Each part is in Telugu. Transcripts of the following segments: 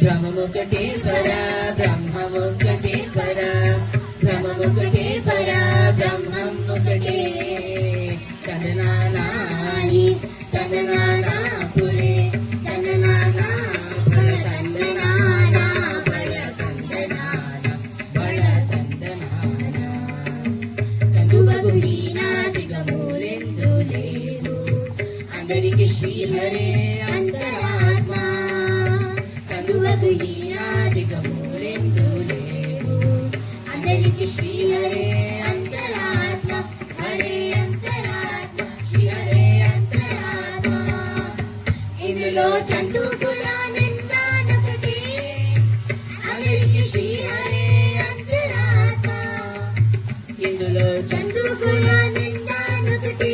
బ్రహ్మముకటే పర బ్రహ్మముకటే పర బ్రహ్మముకటే పర బ్రహ్మముకటే తననానాని తననానా పురే తననానా బళ తందనానా బళ తందనానా బళ తందనానా కందుబగు హీనాదిగమూలెందు లేదు అందరికి శ్రీహరే అంతరాత్మ కందుబగు హీనాదిగమూలెందు లేదు అందరికి శ్రీహరే అంతరాత్మ హరే అంతరాత్మ శ్రీహరే అంతరాత్మ ఇందులో చందుకులానందానొకటి అందరికి శ్రీహరే అంతరాత్మ ఇందులో చందుకులానందానొకటి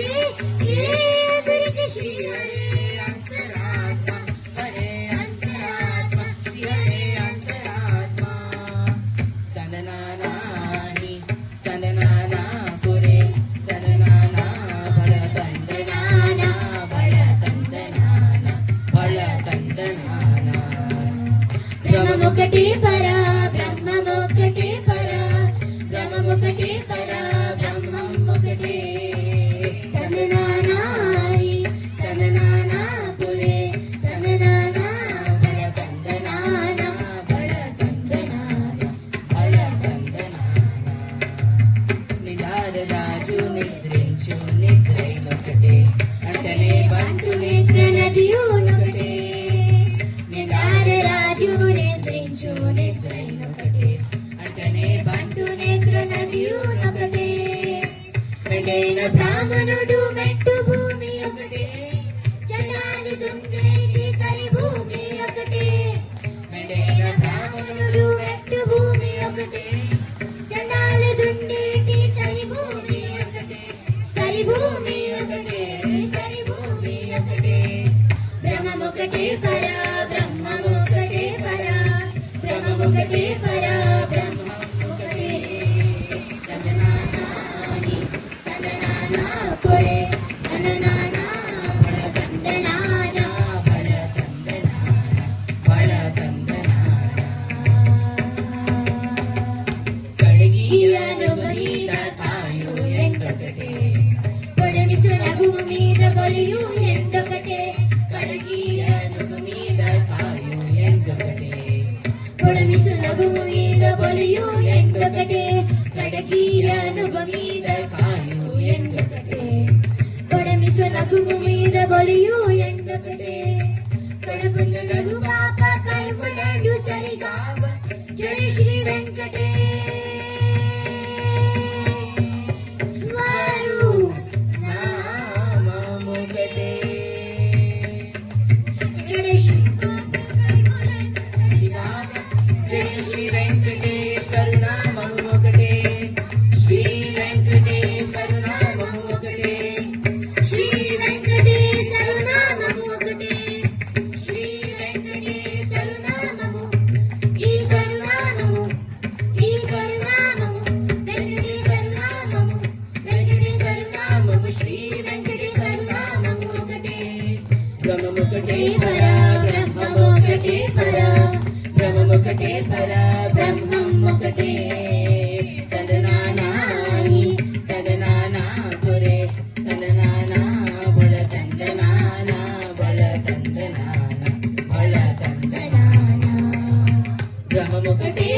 అందరికి శ్రీహరే అంతరాత్మ హరే అంతరాత్మ శ్రీహరే అంతరాత్మ తననానాని తననానా పురే తననానా బళ తందనానా బళ తందనానా బళ తందనానా బ్రహ్మముకటే పర బ్రహ్మముకటే పర బ్రహ్మముకటే పర బ్రహ్మముకటే తననానాని తననానా పురే తననానా బళ తందనానా బళ తందనానా బళ తందనానా నిజార రాజు నిద్రించు నిద్రైనొకటే అంటనే బంటు నిద్ర నదియునొకటే నిజార రాజు నిద్రించు నిద్రైనొకటే అంటనే బంటు నిద్ర నదియునొకటే రెండైన బ్రాహ్మణుడు మెట్టు భూమి ఒకటే చండాలు దుండేటి సరి భూమి ఒకటే రెండైన బ్రాహ్మణుడు మెట్టు భూమి ఒకటే చండాలు దుండేటి సరి భూమి ఒకటే సరి భూమి ఒకటే సరి భూమి ఒకటే బ్రహ్మముకటే పర బ్రహ్మముకటే పర బ్రహ్మముకటే పర బ్రహ్మముకటే తననానాని తననానా పురే తననానా బళ తందనానా బళ తందనానా బళ తందనానా కడిగియనుగు మీద తాయు ఎండొకటే పొడమిసులగు మీద బలియు ఎండొకటే కడిగియనుగు మీద తాయు ఎండొకటే పొడమిసులగు మీద బలియు ఎండొకటే కడిగియనుగు మీద కాయు ఎండొకటే పొడమిసులగు మీద బలియు ఎండొకటే కడుపునగు పాప కర్ములను సరిగావ జయ శ్రీ వెంకటే స్వరు నామముకటే జయ శ్రీ జయ శ్రీ వెంకటేశ్వరు నామము ఒకటే శ్రీ వెంకటేశ్వరు నామము ఒకటే శ్రీ వెంకటేశ్వరు నామము ఒకటే శ్రీ వెంకటేశ్వరు నామము ఈశ్వరు నామము ఈశ్వరు నామము వెంకటేశ్వరు నామము వెంకటేశ్వరు నామము శ్రీ వెంకటేశ్వరు నామము ఒకటే బ్రహ్మముకటే పర బ్రహ్మముకటే పర బ్రహ్మముకటే పర బ్రహ్మముకటే తననానాని తననానా పురే తననానా బళ తందనానా బళ తందనానా బళ తందనానా బ్రహ్మముకటే